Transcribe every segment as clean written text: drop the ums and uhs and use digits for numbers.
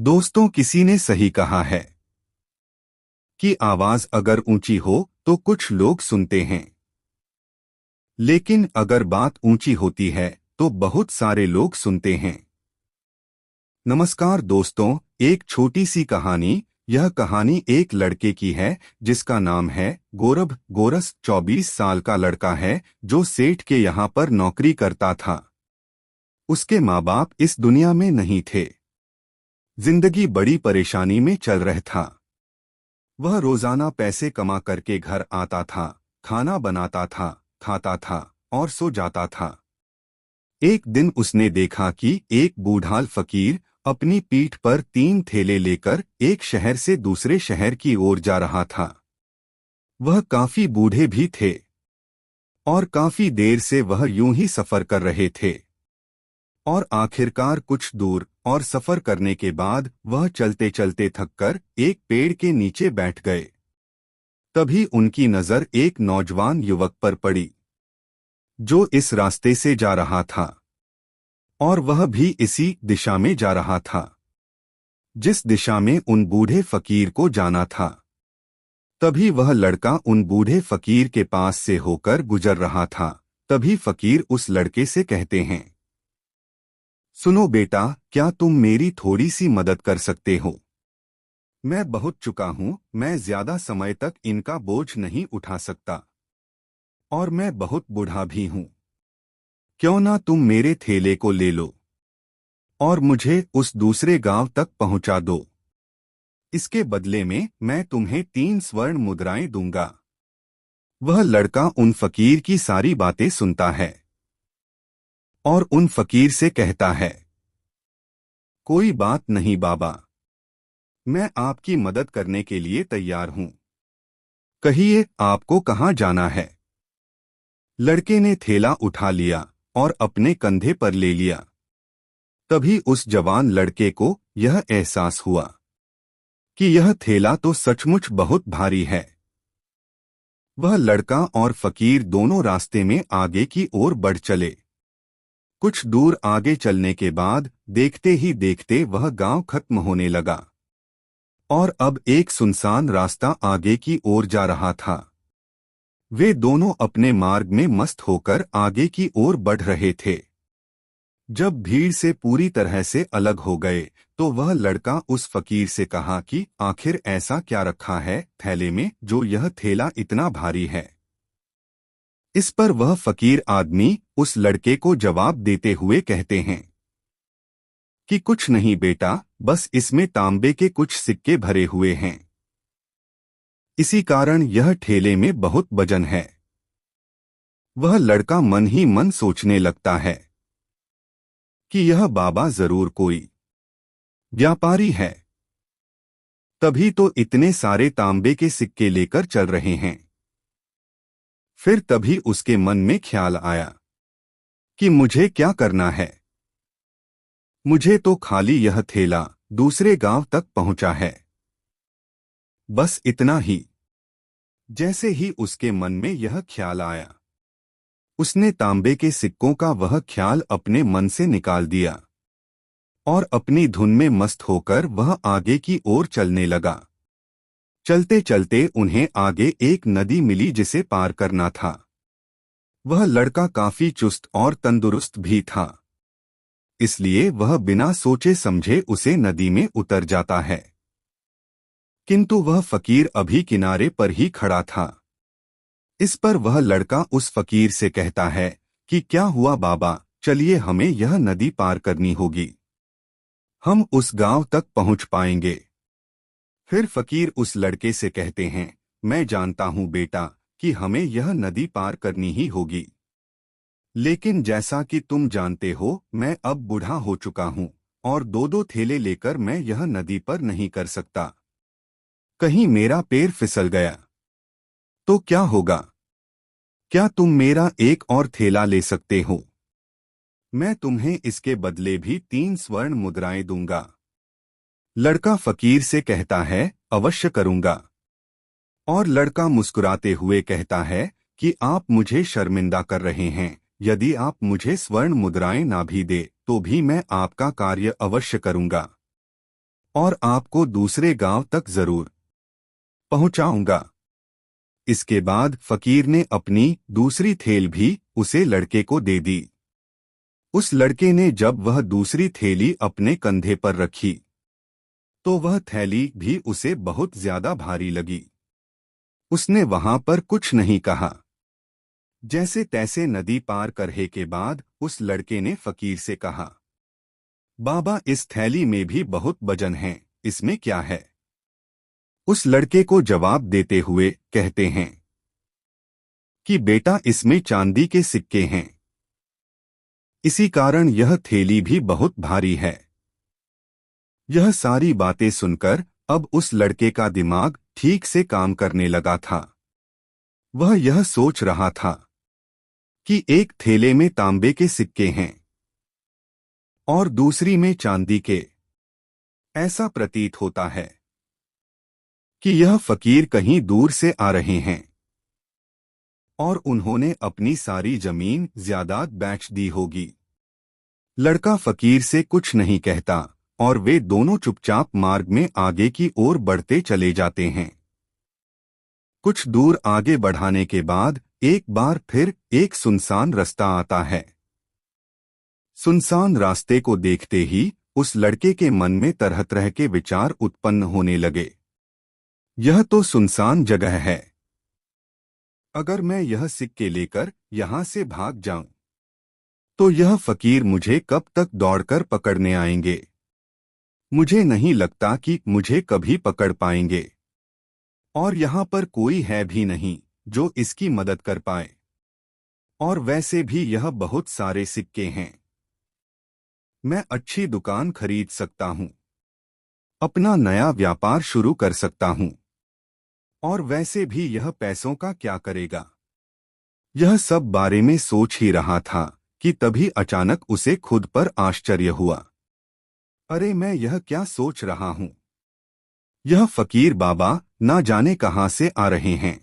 दोस्तों, किसी ने सही कहा है कि आवाज अगर ऊंची हो तो कुछ लोग सुनते हैं, लेकिन अगर बात ऊंची होती है तो बहुत सारे लोग सुनते हैं। नमस्कार दोस्तों, एक छोटी सी कहानी। यह कहानी एक लड़के की है जिसका नाम है गौरव। गोरस 24 साल का लड़का है जो सेठ के यहाँ पर नौकरी करता था। उसके माँ बाप इस दुनिया में नहीं थे। जिंदगी बड़ी परेशानी में चल रहा था। वह रोजाना पैसे कमा करके घर आता था, खाना बनाता था, खाता था और सो जाता था। एक दिन उसने देखा कि एक बूढ़ा फकीर अपनी पीठ पर 3 थैले लेकर एक शहर से दूसरे शहर की ओर जा रहा था। वह काफी बूढ़े भी थे और काफी देर से वह यूं ही सफर कर रहे थे और आखिरकार कुछ दूर और सफर करने के बाद वह चलते चलते थककर एक पेड़ के नीचे बैठ गए। तभी उनकी नजर एक नौजवान युवक पर पड़ी जो इस रास्ते से जा रहा था और वह भी इसी दिशा में जा रहा था जिस दिशा में उन बूढ़े फकीर को जाना था। तभी वह लड़का उन बूढ़े फकीर के पास से होकर गुजर रहा था। तभी फकीर उस लड़के से कहते हैं, सुनो बेटा, क्या तुम मेरी थोड़ी सी मदद कर सकते हो? मैं बहुत चुका हूं, मैं ज्यादा समय तक इनका बोझ नहीं उठा सकता और मैं बहुत बूढ़ा भी हूं। क्यों ना तुम मेरे थैले को ले लो और मुझे उस दूसरे गांव तक पहुंचा दो। इसके बदले में मैं तुम्हें 3 स्वर्ण मुद्राएं दूंगा। वह लड़का उन फकीर की सारी बातें सुनता है और उन फकीर से कहता है, कोई बात नहीं बाबा, मैं आपकी मदद करने के लिए तैयार हूं। कहिए आपको कहां जाना है? लड़के ने थैला उठा लिया और अपने कंधे पर ले लिया। तभी उस जवान लड़के को यह एहसास हुआ कि यह थैला तो सचमुच बहुत भारी है। वह लड़का और फकीर दोनों रास्ते में आगे की ओर बढ़ चले। कुछ दूर आगे चलने के बाद देखते ही देखते वह गांव खत्म होने लगा और अब एक सुनसान रास्ता आगे की ओर जा रहा था। वे दोनों अपने मार्ग में मस्त होकर आगे की ओर बढ़ रहे थे। जब भीड़ से पूरी तरह से अलग हो गए तो वह लड़का उस फकीर से कहा कि आखिर ऐसा क्या रखा है थैले में जो यह थैला इतना भारी है? इस पर वह फकीर आदमी उस लड़के को जवाब देते हुए कहते हैं कि कुछ नहीं बेटा, बस इसमें तांबे के कुछ सिक्के भरे हुए हैं। इसी कारण यह ठेले में बहुत वजन है। वह लड़का मन ही मन सोचने लगता है कि यह बाबा जरूर कोई व्यापारी है, तभी तो इतने सारे तांबे के सिक्के लेकर चल रहे हैं। फिर तभी उसके मन में ख्याल आया कि मुझे क्या करना है। मुझे तो खाली यह थैला दूसरे गांव तक पहुंचा है, बस इतना ही। जैसे ही उसके मन में यह ख्याल आया, उसने तांबे के सिक्कों का वह ख्याल अपने मन से निकाल दिया और अपनी धुन में मस्त होकर वह आगे की ओर चलने लगा। चलते चलते उन्हें आगे एक नदी मिली जिसे पार करना था। वह लड़का काफी चुस्त और तंदुरुस्त भी था, इसलिए वह बिना सोचे समझे उसे नदी में उतर जाता है। किंतु वह फकीर अभी किनारे पर ही खड़ा था। इस पर वह लड़का उस फकीर से कहता है कि क्या हुआ बाबा, चलिए हमें यह नदी पार करनी होगी, हम उस गांव तक पहुंच पाएंगे। फिर फकीर उस लड़के से कहते हैं, मैं जानता हूं बेटा कि हमें यह नदी पार करनी ही होगी, लेकिन जैसा कि तुम जानते हो मैं अब बूढ़ा हो चुका हूं और 2-2 थैले लेकर मैं यह नदी पर नहीं कर सकता। कहीं मेरा पैर फिसल गया तो क्या होगा? क्या तुम मेरा एक और थैला ले सकते हो? मैं तुम्हें इसके बदले भी 3 स्वर्ण मुद्राएं दूंगा। लड़का फकीर से कहता है, अवश्य करूंगा। और लड़का मुस्कुराते हुए कहता है कि आप मुझे शर्मिंदा कर रहे हैं। यदि आप मुझे स्वर्ण मुद्राएं ना भी दे तो भी मैं आपका कार्य अवश्य करूंगा। और आपको दूसरे गांव तक जरूर पहुंचाऊंगा। इसके बाद फकीर ने अपनी दूसरी थैली भी उसे लड़के को दे दी। उस लड़के ने जब वह दूसरी थैली अपने कंधे पर रखी तो वह थैली भी उसे बहुत ज्यादा भारी लगी। उसने वहां पर कुछ नहीं कहा। जैसे तैसे नदी पार करने के बाद उस लड़के ने फकीर से कहा, बाबा इस थैली में भी बहुत वजन है, इसमें क्या है? उस लड़के को जवाब देते हुए कहते हैं कि बेटा इसमें चांदी के सिक्के हैं, इसी कारण यह थैली भी बहुत भारी है। यह सारी बातें सुनकर अब उस लड़के का दिमाग ठीक से काम करने लगा था। वह यह सोच रहा था कि एक थैले में तांबे के सिक्के हैं और दूसरी में चांदी के। ऐसा प्रतीत होता है कि यह फकीर कहीं दूर से आ रहे हैं और उन्होंने अपनी सारी जमीन जायदाद बेच दी होगी। लड़का फकीर से कुछ नहीं कहता और वे दोनों चुपचाप मार्ग में आगे की ओर बढ़ते चले जाते हैं। कुछ दूर आगे बढ़ाने के बाद एक बार फिर एक सुनसान रास्ता आता है। सुनसान रास्ते को देखते ही उस लड़के के मन में तरह तरह के विचार उत्पन्न होने लगे। यह तो सुनसान जगह है, अगर मैं यह सिक्के लेकर यहां से भाग जाऊं तो यह फकीर मुझे कब तक दौड़कर पकड़ने आएंगे? मुझे नहीं लगता कि मुझे कभी पकड़ पाएंगे और यहां पर कोई है भी नहीं जो इसकी मदद कर पाए। और वैसे भी यह बहुत सारे सिक्के हैं, मैं अच्छी दुकान खरीद सकता हूं, अपना नया व्यापार शुरू कर सकता हूं। और वैसे भी यह पैसों का क्या करेगा? यह सब बारे में सोच ही रहा था कि तभी अचानक उसे खुद पर आश्चर्य हुआ। अरे मैं यह क्या सोच रहा हूं? यह फकीर बाबा ना जाने कहां से आ रहे हैं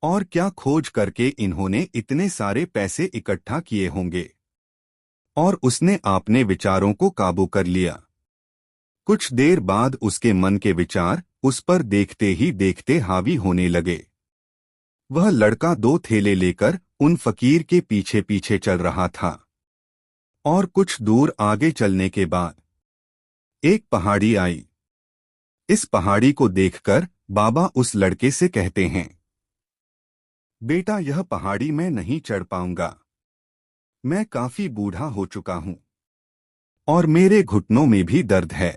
और क्या खोज करके इन्होंने इतने सारे पैसे इकट्ठा किए होंगे। और उसने अपने विचारों को काबू कर लिया। कुछ देर बाद उसके मन के विचार उस पर देखते ही देखते हावी होने लगे। वह लड़का दो थैले लेकर उन फकीर के पीछे पीछे चल रहा था और कुछ दूर आगे चलने के बाद एक पहाड़ी आई। इस पहाड़ी को देखकर बाबा उस लड़के से कहते हैं, बेटा यह पहाड़ी मैं नहीं चढ़ पाऊंगा, मैं काफी बूढ़ा हो चुका हूं और मेरे घुटनों में भी दर्द है।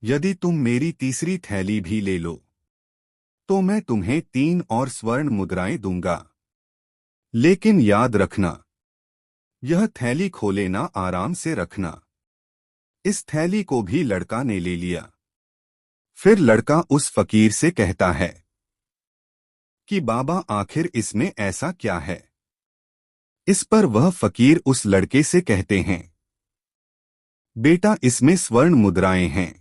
यदि तुम मेरी तीसरी थैली भी ले लो तो मैं तुम्हें 3 और स्वर्ण मुद्राएं दूंगा। लेकिन याद रखना, यह थैली खोले ना, आराम से रखना। इस थैली को भी लड़का ने ले लिया। फिर लड़का उस फकीर से कहता है कि बाबा आखिर इसमें ऐसा क्या है? इस पर वह फकीर उस लड़के से कहते हैं, बेटा इसमें स्वर्ण मुद्राएं हैं।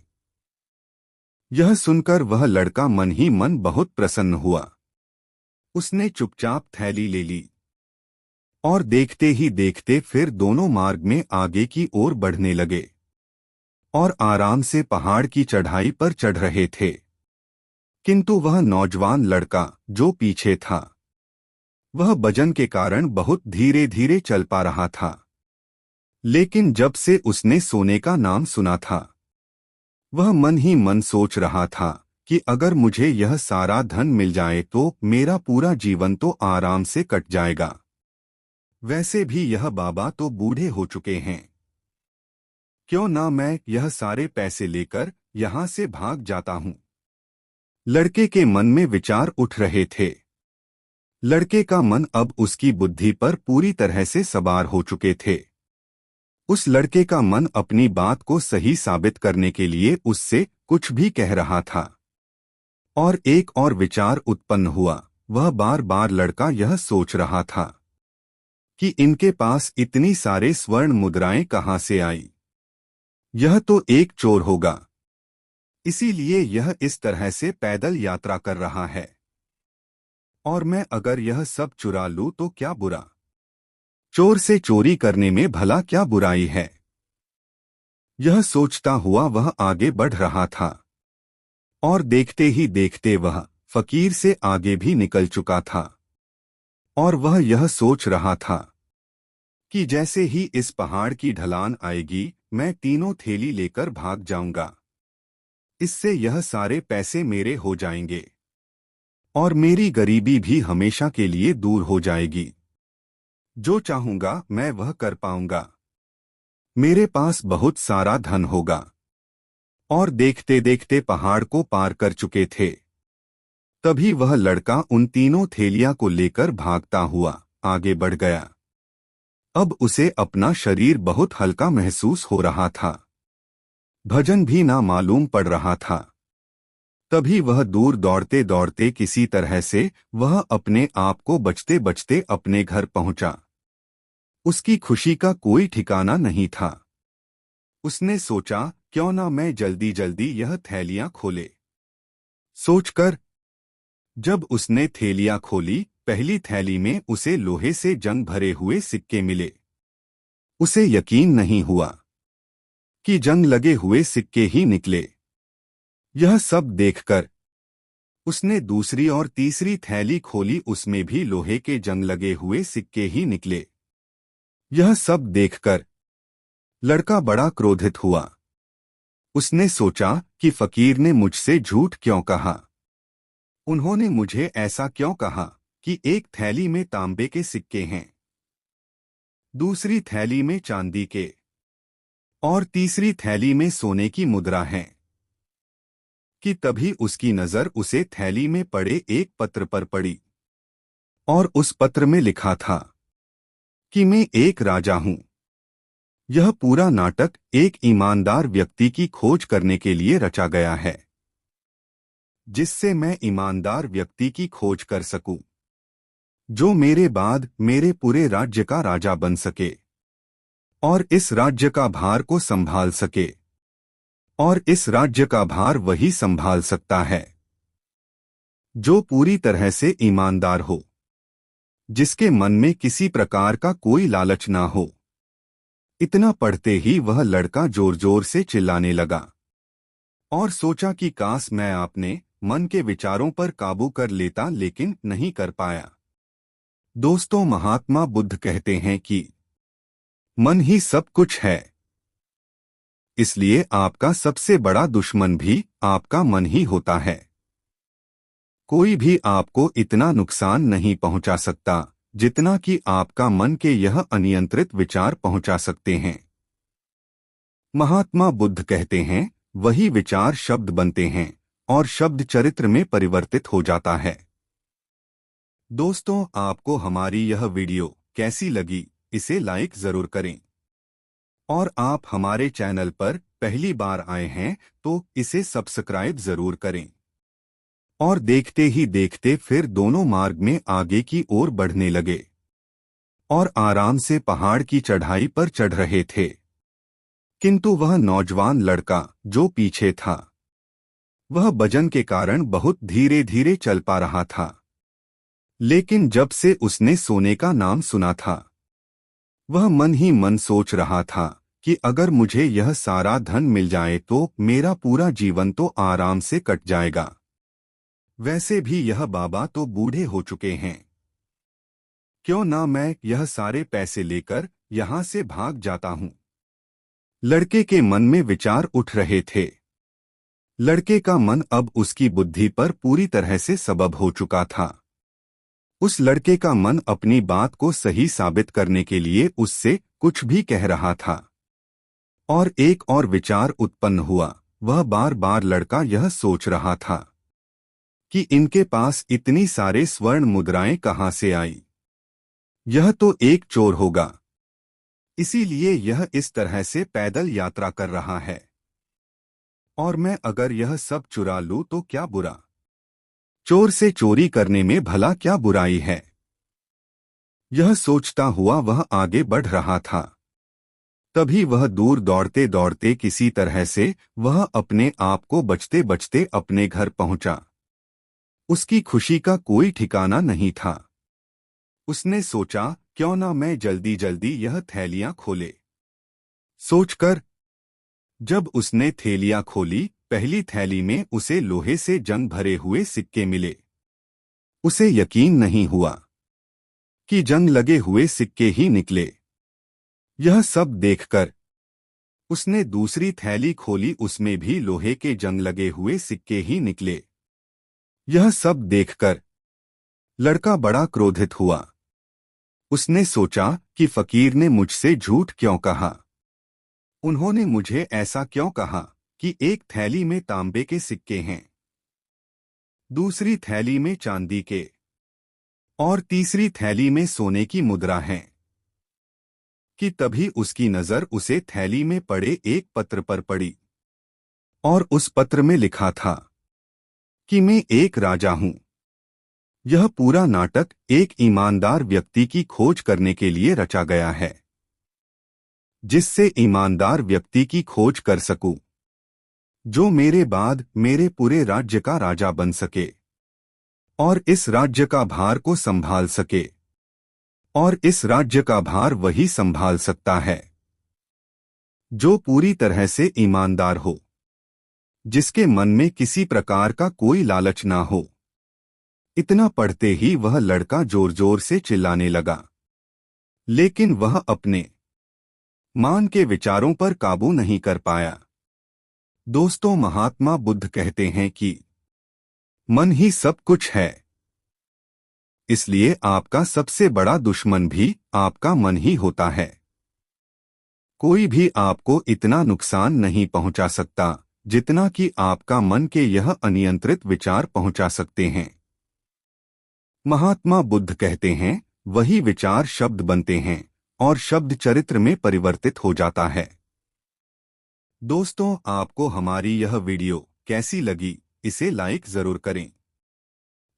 यह सुनकर वह लड़का मन ही मन बहुत प्रसन्न हुआ। उसने चुपचाप थैली ले ली और देखते ही देखते फिर दोनों मार्ग में आगे की ओर बढ़ने लगे और आराम से पहाड़ की चढ़ाई पर चढ़ रहे थे। किंतु वह नौजवान लड़का जो पीछे था, वह वजन के कारण बहुत धीरे धीरे चल पा रहा था। लेकिन जब से उसने सोने का नाम सुना था, वह मन ही मन सोच रहा था कि अगर मुझे यह सारा धन मिल जाए तो मेरा पूरा जीवन तो आराम से कट जाएगा। वैसे भी यह बाबा तो बूढ़े हो चुके हैं, क्यों ना मैं यह सारे पैसे लेकर यहां से भाग जाता हूं। लड़के के मन में विचार उठ रहे थे। लड़के का मन अब उसकी बुद्धि पर पूरी तरह से सवार हो चुके थे। उस लड़के का मन अपनी बात को सही साबित करने के लिए उससे कुछ भी कह रहा था। और एक और विचार उत्पन्न हुआ। वह बार बार लड़का यह सोच रहा था कि इनके पास इतनी सारे स्वर्ण मुद्राएं कहां से आई। यह तो एक चोर होगा, इसीलिए यह इस तरह से पैदल यात्रा कर रहा है। और मैं अगर यह सब चुरा लूं तो क्या बुरा? चोर से चोरी करने में भला क्या बुराई है? यह सोचता हुआ वह आगे बढ़ रहा था और देखते ही देखते वह फकीर से आगे भी निकल चुका था। और वह यह सोच रहा था कि जैसे ही इस पहाड़ की ढलान आएगी मैं तीनों थैली लेकर भाग जाऊंगा। इससे यह सारे पैसे मेरे हो जाएंगे और मेरी गरीबी भी हमेशा के लिए दूर हो जाएगी। जो चाहूंगा मैं वह कर पाऊंगा। मेरे पास बहुत सारा धन होगा। और देखते देखते पहाड़ को पार कर चुके थे। तभी वह लड़का उन तीनों थैलियां को लेकर भागता हुआ आगे बढ़ गया। अब उसे अपना शरीर बहुत हल्का महसूस हो रहा था। भजन भी ना मालूम पड़ रहा था। तभी वह दूर दौड़ते दौड़ते किसी तरह से वह अपने आप को बचते बचते अपने घर पहुंचा। उसकी खुशी का कोई ठिकाना नहीं था। उसने सोचा क्यों ना मैं जल्दी जल्दी यह थैलियां खोले। सोचकर जब उसने थैलियां खोली, पहली थैली में उसे लोहे से जंग भरे हुए सिक्के मिले। उसे यकीन नहीं हुआ कि जंग लगे हुए सिक्के ही निकले। यह सब देखकर उसने दूसरी और तीसरी थैली खोली, उसमें भी लोहे के जंग लगे हुए सिक्के ही निकले। यह सब देखकर लड़का बड़ा क्रोधित हुआ। उसने सोचा कि फकीर ने मुझसे झूठ क्यों कहा। उन्होंने मुझे ऐसा क्यों कहा कि एक थैली में तांबे के सिक्के हैं, दूसरी थैली में चांदी के और तीसरी थैली में सोने की मुद्रा है। कि तभी उसकी नजर उसे थैली में पड़े एक पत्र पर पड़ी और उस पत्र में लिखा था कि मैं एक राजा हूं। यह पूरा नाटक एक ईमानदार व्यक्ति की खोज करने के लिए रचा गया है, जिससे मैं ईमानदार व्यक्ति की खोज कर सकूं, जो मेरे बाद मेरे पूरे राज्य का राजा बन सके और इस राज्य का भार को संभाल सके। और इस राज्य का भार वही संभाल सकता है जो पूरी तरह से ईमानदार हो, जिसके मन में किसी प्रकार का कोई लालच ना हो। इतना पढ़ते ही वह लड़का जोर जोर से चिल्लाने लगा और सोचा कि काश मैं अपने मन के विचारों पर काबू कर लेता, लेकिन नहीं कर पाया। दोस्तों, महात्मा बुद्ध कहते हैं कि मन ही सब कुछ है। इसलिए आपका सबसे बड़ा दुश्मन भी आपका मन ही होता है। कोई भी आपको इतना नुकसान नहीं पहुंचा सकता जितना कि आपका मन के यह अनियंत्रित विचार पहुंचा सकते हैं। महात्मा बुद्ध कहते हैं, वही विचार शब्द बनते हैं और शब्द चरित्र में परिवर्तित हो जाता है। दोस्तों, आपको हमारी यह वीडियो कैसी लगी, इसे लाइक जरूर करें। और आप हमारे चैनल पर पहली बार आए हैं तो इसे सब्सक्राइब जरूर करें। और देखते ही देखते फिर दोनों मार्ग में आगे की ओर बढ़ने लगे और आराम से पहाड़ की चढ़ाई पर चढ़ रहे थे। किंतु वह नौजवान लड़का जो पीछे था, वह वजन के कारण बहुत धीरे धीरे चल पा रहा था। लेकिन जब से उसने सोने का नाम सुना था, वह मन ही मन सोच रहा था कि अगर मुझे यह सारा धन मिल जाए तो मेरा पूरा जीवन तो आराम से कट जाएगा। वैसे भी यह बाबा तो बूढ़े हो चुके हैं, क्यों ना मैं यह सारे पैसे लेकर यहां से भाग जाता हूं। लड़के के मन में विचार उठ रहे थे। लड़के का मन अब उसकी बुद्धि पर पूरी तरह से सबब हो चुका था। उस लड़के का मन अपनी बात को सही साबित करने के लिए उससे कुछ भी कह रहा था। और एक और विचार उत्पन्न हुआ। वह बार बार लड़का यह सोच रहा था कि इनके पास इतनी सारे स्वर्ण मुद्राएं कहां से आई। यह तो एक चोर होगा, इसीलिए यह इस तरह से पैदल यात्रा कर रहा है। और मैं अगर यह सब चुरा लूं तो क्या बुरा। चोर से चोरी करने में भला क्या बुराई है। यह सोचता हुआ वह आगे बढ़ रहा था। तभी वह दूर दौड़ते दौड़ते किसी तरह से वह अपने आप को बचते बचते अपने घर पहुंचा। उसकी खुशी का कोई ठिकाना नहीं था। उसने सोचा क्यों ना मैं जल्दी जल्दी यह थैलियां खोले। सोचकर जब उसने थैलियां खोली, पहली थैली में उसे लोहे से जंग भरे हुए सिक्के मिले। उसे यकीन नहीं हुआ कि जंग लगे हुए सिक्के ही निकले। यह सब देखकर उसने दूसरी थैली खोली, उसमें भी लोहे के जंग लगे हुए सिक्के ही निकले। यह सब देखकर लड़का बड़ा क्रोधित हुआ। उसने सोचा कि फकीर ने मुझसे झूठ क्यों कहा। उन्होंने मुझे ऐसा क्यों कहा कि एक थैली में तांबे के सिक्के हैं, दूसरी थैली में चांदी के और तीसरी थैली में सोने की मुद्रा है। कि तभी उसकी नजर उसे थैली में पड़े एक पत्र पर पड़ी और उस पत्र में लिखा था कि मैं एक राजा हूं। यह पूरा नाटक एक ईमानदार व्यक्ति की खोज करने के लिए रचा गया है, जिससे ईमानदार व्यक्ति की खोज कर सकूं, जो मेरे बाद मेरे पूरे राज्य का राजा बन सके और इस राज्य का भार को संभाल सके। और इस राज्य का भार वही संभाल सकता है जो पूरी तरह से ईमानदार हो, जिसके मन में किसी प्रकार का कोई लालच ना हो। इतना पढ़ते ही वह लड़का जोर जोर से चिल्लाने लगा, लेकिन वह अपने मान के विचारों पर काबू नहीं कर पाया। दोस्तों, महात्मा बुद्ध कहते हैं कि मन ही सब कुछ है। इसलिए आपका सबसे बड़ा दुश्मन भी आपका मन ही होता है। कोई भी आपको इतना नुकसान नहीं पहुंचा सकता जितना कि आपका मन के यह अनियंत्रित विचार पहुंचा सकते हैं। महात्मा बुद्ध कहते हैं, वही विचार शब्द बनते हैं और शब्द चरित्र में परिवर्तित हो जाता है। दोस्तों, आपको हमारी यह वीडियो कैसी लगी, इसे लाइक जरूर करें।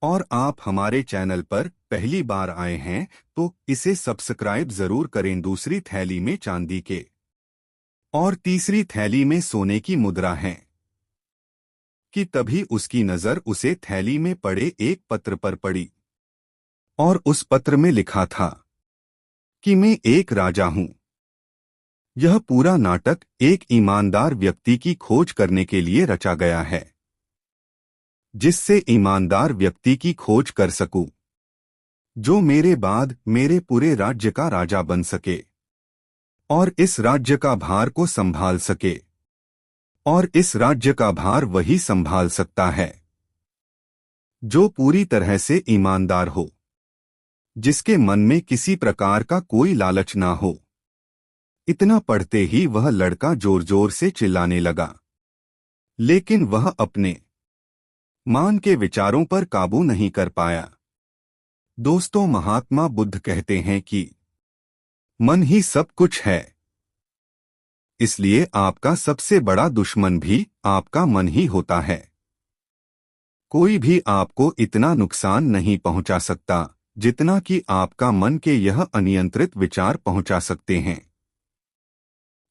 और आप हमारे चैनल पर पहली बार आए हैं तो इसे सब्सक्राइब जरूर करें। दूसरी थैली में चांदी के और तीसरी थैली में सोने की मुद्रा है। कि तभी उसकी नजर उसे थैली में पड़े एक पत्र पर पड़ी और उस पत्र में लिखा था कि मैं एक राजा हूं। यह पूरा नाटक एक ईमानदार व्यक्ति की खोज करने के लिए रचा गया है, जिससे ईमानदार व्यक्ति की खोज कर सकूं, जो मेरे बाद मेरे पूरे राज्य का राजा बन सके और इस राज्य का भार को संभाल सके। और इस राज्य का भार वही संभाल सकता है जो पूरी तरह से ईमानदार हो, जिसके मन में किसी प्रकार का कोई लालच ना हो। इतना पढ़ते ही वह लड़का जोर जोर से चिल्लाने लगा, लेकिन वह अपने मान के विचारों पर काबू नहीं कर पाया। दोस्तों, महात्मा बुद्ध कहते हैं कि मन ही सब कुछ है। इसलिए आपका सबसे बड़ा दुश्मन भी आपका मन ही होता है। कोई भी आपको इतना नुकसान नहीं पहुंचा सकता जितना कि आपका मन के यह अनियंत्रित विचार पहुंचा सकते हैं।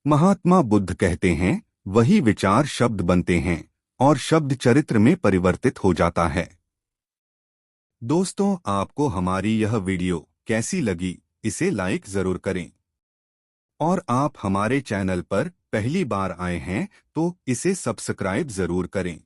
महात्मा बुद्ध कहते हैं, वही विचार शब्द बनते हैं और शब्द चरित्र में परिवर्तित हो जाता है। दोस्तों, आपको हमारी यह वीडियो कैसी लगी, इसे लाइक जरूर करें। और आप हमारे चैनल पर पहली बार आए हैं तो इसे सब्सक्राइब जरूर करें।